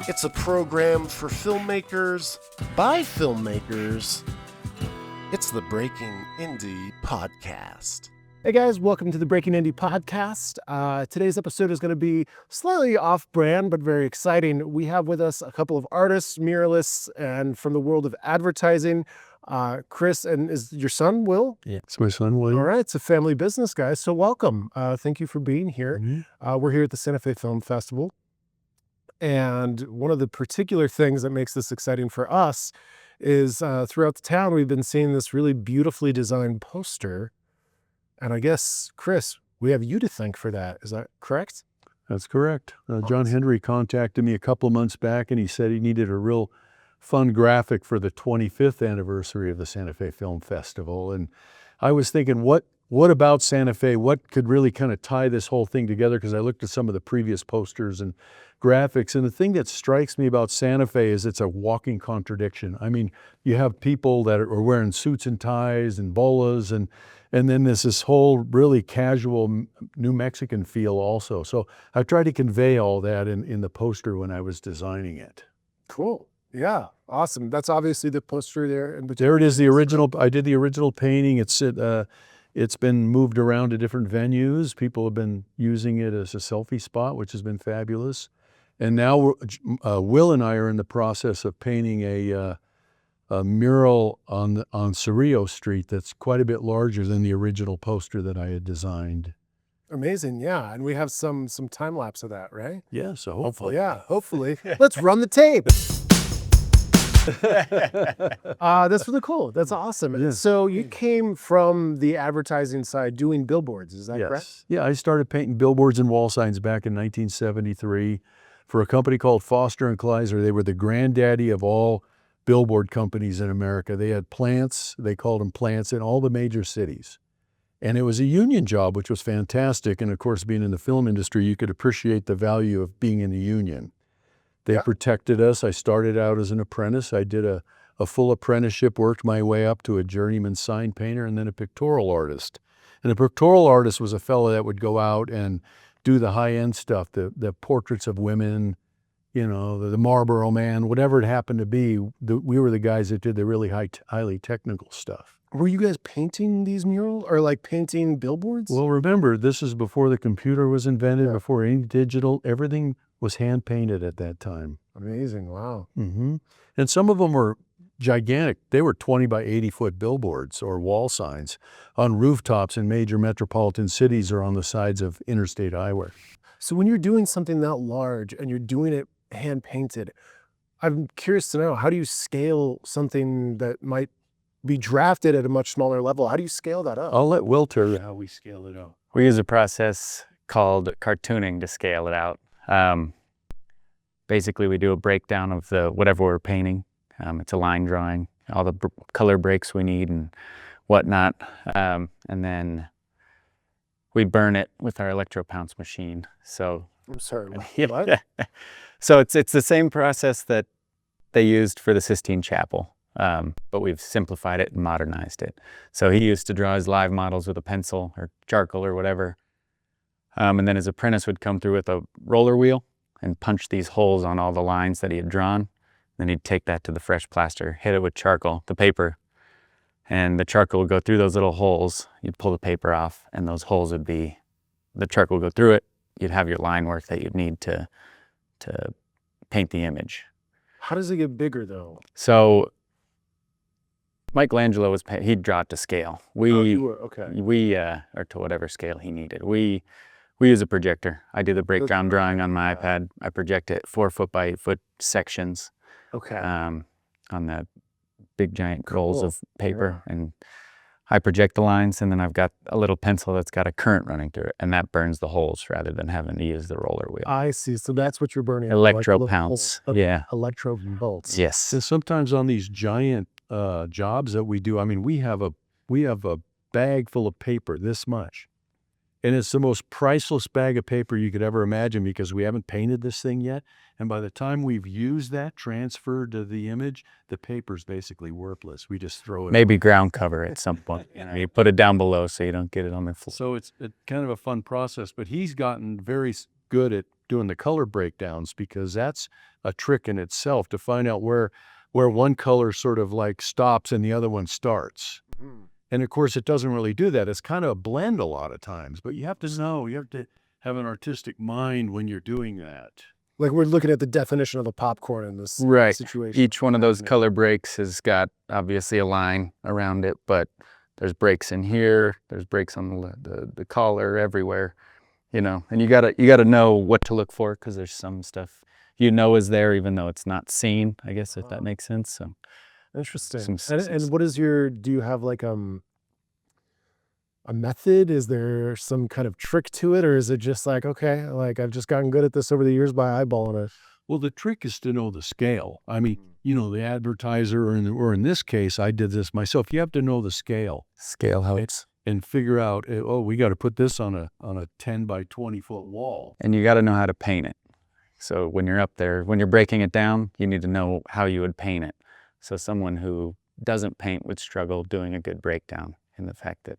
It's a program for filmmakers by filmmakers. It's the Breaking Indie Podcast. Hey guys, welcome to the Breaking Indie Podcast. Today's episode is going to be slightly off-brand, but very exciting. We have with us a couple of artists, muralists, and from the world of advertising. Chris, and is your son, Will? Yeah, it's my son, William. All right, it's a family business, guys, so welcome. Thank you for being here. Mm-hmm. We're here at the Santa Fe Film Festival. And one of the particular things that makes this exciting for us is throughout the town, we've been seeing this really beautifully designed poster. And I guess, Chris, we have you to thank for that. Is that correct? That's correct. John Henry contacted me a couple of months back, and he said he needed a real fun graphic for the 25th anniversary of the Santa Fe Film Festival. And I was thinking, what about Santa Fe? What could really kind of tie this whole thing together? Because I looked at some of the previous posters and graphics, and the thing that strikes me about Santa Fe is it's a walking contradiction. I mean, you have people that are wearing suits and ties and bolas, and then there's this whole really casual New Mexican feel also. So I tried to convey all that in the poster when I was designing it. Cool. Yeah, awesome. That's obviously the poster there. And there it is, the original. I did the original painting. It's been moved around to different venues. People have been using it as a selfie spot, which has been fabulous. And now Will and I are in the process of painting a mural on Cerrillo Street that's quite a bit larger than the original poster that I had designed. Amazing, yeah. And we have some time lapse of that, right? Yeah, so hopefully. Yeah, hopefully. Let's run the tape. That's really cool. That's awesome. Yeah. So you came from the advertising side doing billboards, is that correct? Yeah, I started painting billboards and wall signs back in 1973 for a company called Foster & Kleiser. They were the granddaddy of all billboard companies in America. They had plants, they called them plants, in all the major cities. And it was a union job, which was fantastic. And of course, being in the film industry, you could appreciate the value of being in a union. They protected us. I started out as an apprentice. I did a full apprenticeship, worked my way up to a journeyman sign painter and then a pictorial artist. And a pictorial artist was a fellow that would go out and do the high-end stuff, the portraits of women, you know, the Marlboro Man, whatever it happened to be. We were the guys that did the really highly technical stuff. Were you guys painting these murals or like painting billboards? Well, remember, this is before the computer was invented, before any digital. Everything was hand-painted at that time. Amazing, wow. Mm-hmm. And some of them were gigantic. They were 20 by 80 foot billboards or wall signs on rooftops in major metropolitan cities or on the sides of interstate highway. So when you're doing something that large and you're doing it hand-painted, I'm curious to know, how do you scale something that might be drafted at a much smaller level? How do you scale that up? I'll let Will tell you how we scale it up. We use a process called cartooning to scale it out. Basically, we do a breakdown of whatever we're painting. It's a line drawing, all the color breaks we need and whatnot. And then we burn it with our electropounce machine. So I'm sorry, what? So it's the same process that they used for the Sistine Chapel, but we've simplified it and modernized it. So he used to draw his live models with a pencil or charcoal or whatever. And then his apprentice would come through with a roller wheel and punch these holes on all the lines that he had drawn. Then he'd take that to the fresh plaster, hit it with charcoal, the paper, and the charcoal would go through those little holes. You'd pull the paper off, and those holes would be, the charcoal would go through it. You'd have your line work that you'd need to paint the image. How does it get bigger, though? So Michelangelo he'd draw it to scale. Or to whatever scale he needed. We use a projector. I do the breakdown drawing on my iPad. I project it 4 foot by 8 foot sections. Okay. On the big giant rolls of paper, and I project the lines, and then I've got a little pencil that's got a current running through it, and that burns the holes rather than having to use the roller wheel. I see. So that's what you're burning. Electropounce. Yeah. Electro bolts. Yes. And sometimes on these giant jobs that we do, I mean, we have a bag full of paper this much. And it's the most priceless bag of paper you could ever imagine because we haven't painted this thing yet. And by the time we've used that, transferred to the image, the paper's basically worthless. We just throw it Maybe ground cover at some point. You put it down below so you don't get it on the floor. So it's kind of a fun process, but he's gotten very good at doing the color breakdowns, because that's a trick in itself to find out where one color sort of like stops and the other one starts. And of course, it doesn't really do that. It's kind of a blend a lot of times, but you have to have an artistic mind when you're doing that. Like we're looking at the definition of a popcorn in this Right. situation. Each one of those color breaks has got obviously a line around it, but there's breaks in here, there's breaks on the collar everywhere, you know, and you gotta know what to look for, because there's some stuff is there even though it's not seen, I guess, if that makes sense. So interesting. And what is do you have like a method? Is there some kind of trick to it, or is it just like, okay, like I've just gotten good at this over the years by eyeballing it? Well, the trick is to know the scale. I mean, the advertiser, or in this case, I did this myself. You have to know the scale. How it's, and figure out, we got to put this on a 10 by 20 foot wall. and you got to know how to paint it. So when you're up there, when you're breaking it down, you need to know how you would paint it. So someone who doesn't paint would struggle doing a good breakdown, in the fact that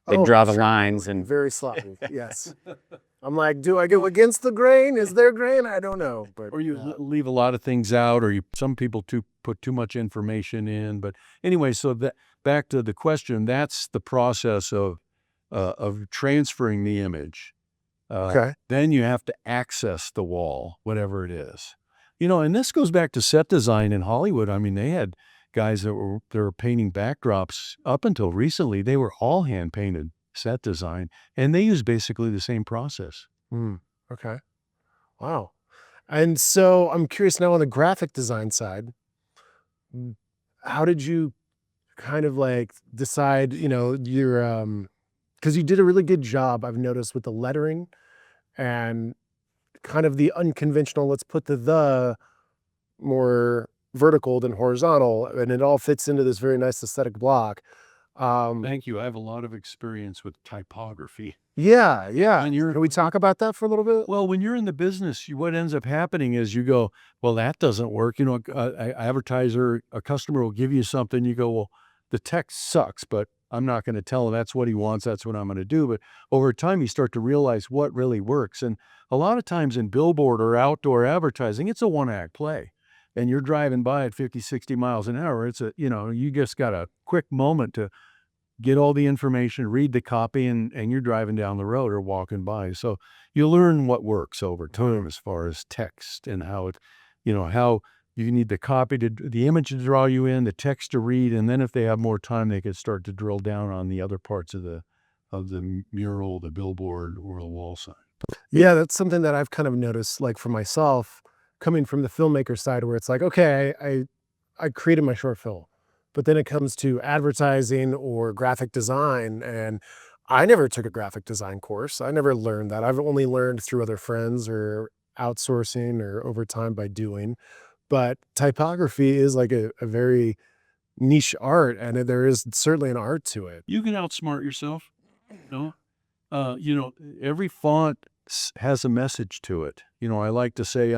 they draw the lines and very sloppy. Yes. I'm like, do I go against the grain? Is there grain? I don't know. But Or you leave a lot of things out, or some people put too much information in. But anyway, so back to the question, that's the process of transferring the image. okay. Then you have to access the wall, whatever it is. And this goes back to set design in Hollywood. I mean, they had guys that were painting backdrops. Up until recently, they were all hand painted set design, and they use basically the same process. Okay. Wow. And so I'm curious now on the graphic design side, how did you kind of like decide, your, because you did a really good job, I've noticed, with the lettering and kind of the unconventional, let's put the more vertical than horizontal, and it all fits into this very nice aesthetic block. Thank you. I have a lot of experience with typography. Yeah. Can we talk about that for a little bit? Well, when you're in the business, what ends up happening is you go, well, that doesn't work. A customer will give you something. You go, well, the text sucks, but I'm not going to tell him that's what he wants. That's what I'm going to do. But over time, you start to realize what really works. And a lot of times in billboard or outdoor advertising, it's a one-act play. And you're driving by at 50, 60 miles an hour. It's you just got a quick moment to get all the information, read the copy, and you're driving down the road or walking by. So you learn what works over time as far as text and how you need the image to draw you in, the text to read, and then if they have more time, they could start to drill down on the other parts of the mural, the billboard, or the wall sign. Yeah, that's something that I've kind of noticed, like for myself, coming from the filmmaker side, where it's like, okay, I created my short film, but then it comes to advertising or graphic design, and I never took a graphic design course. I never learned that. I've only learned through other friends or outsourcing or over time by doing. But typography is like a very niche art, and there is certainly an art to it. You can outsmart yourself. Every font has a message to it. I like to say,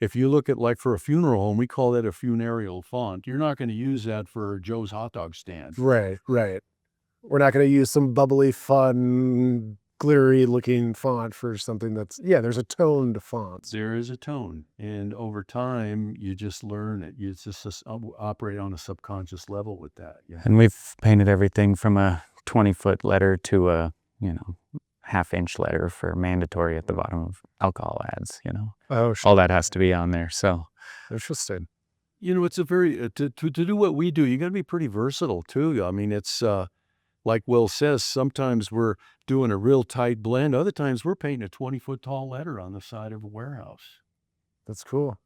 if you look at, like, for a funeral home, we call that a funereal font. You're not going to use that for Joe's hot dog stand. Right. We're not going to use some bubbly, fun, glittery looking font for something there's a tone to fonts. There is a tone. And over time, you just learn it. You just operate on a subconscious level with that. Yeah. And we've painted everything from a 20-foot letter to a, half-inch letter for mandatory at the bottom of alcohol ads, Oh, sure. all that has to be on there. So Interesting. It's a very, to do what we do, you got to be pretty versatile too. It's like Will says, sometimes we're doing a real tight blend. Other times we're painting a 20-foot tall letter on the side of a warehouse. That's cool.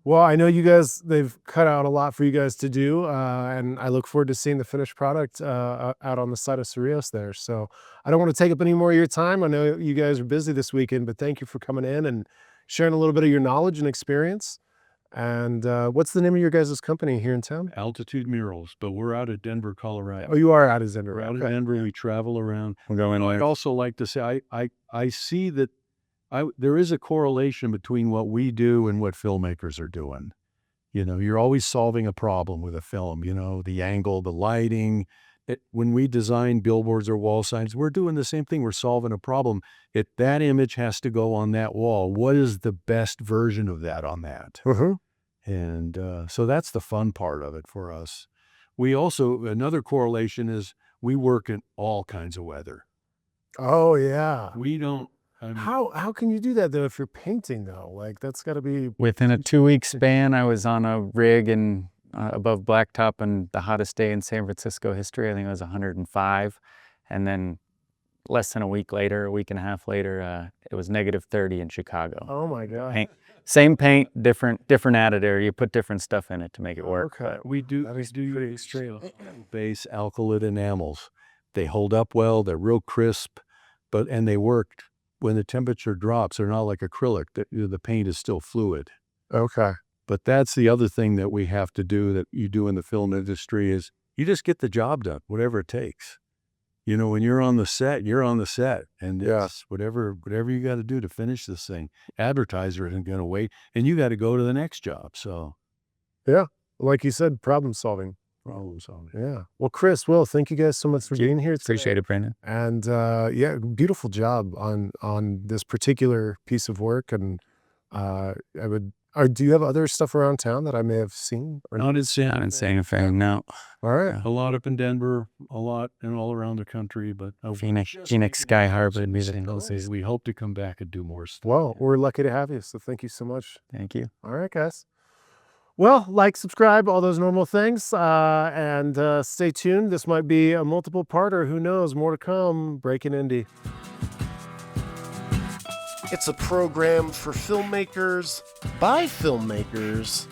Well, I know they've cut out a lot for you guys to do, and I look forward to seeing the finished product out on the side of Cerrillos there. So I don't want to take up any more of your time. I know you guys are busy this weekend, but thank you for coming in and sharing a little bit of your knowledge and experience. And what's the name of your guys' company here in town? Altitude Murals, but we're out of Denver, Colorado. Oh, you are out of Denver. We're out of Denver. We travel around. we're going I'd also like to say, I see that there is a correlation between what we do and what filmmakers are doing. You're always solving a problem with a film, the angle, the lighting, when we design billboards or wall signs, we're doing the same thing. We're solving a problem. That image has to go on that wall. What is the best version of that on that? And so that's the fun part of it for us. We also, another correlation is we work in all kinds of weather. Oh, yeah. We don't. How can you do that, though, if you're painting, though? Like, that's got to be... Within a 2-week span, I was on a rig and above Blacktop, and the hottest day in San Francisco history, I think it was 105. And then less than a week and a half later, it was -30 in Chicago. Oh, my God. Same paint, different additive. You put different stuff in it to make it work. Okay. We do pretty extreme. base alkylate enamels. They hold up well. They're real crisp, and they work. When the temperature drops, they're not like acrylic. The paint is still fluid. Okay. But that's the other thing that we have to do, that you do in the film industry, is you just get the job done, whatever it takes. You know, when you're on the set, you're on the set, and it's whatever you got to do to finish this thing. Advertiser isn't going to wait, and you got to go to the next job. So, yeah, like you said, problem solving. Yeah. Well, Chris, Will, thank you guys so much for being here today. Appreciate it, Brenden. And yeah, beautiful job on this particular piece of work. And do you have other stuff around town that I may have seen? Not in Santa Fe, no. All right. A lot up in Denver, a lot and all around the country, but Phoenix, Sky Harbor, visiting those. We hope to come back and do more stuff. Well, we're lucky to have you. So thank you so much. Thank you. All right, guys. Well, like, subscribe, all those normal things, and stay tuned. This might be a multiple parter. Who knows? More to come. Breaking Indie. It's a program for filmmakers by filmmakers.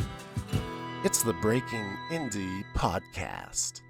It's the Breaking Indie Podcast.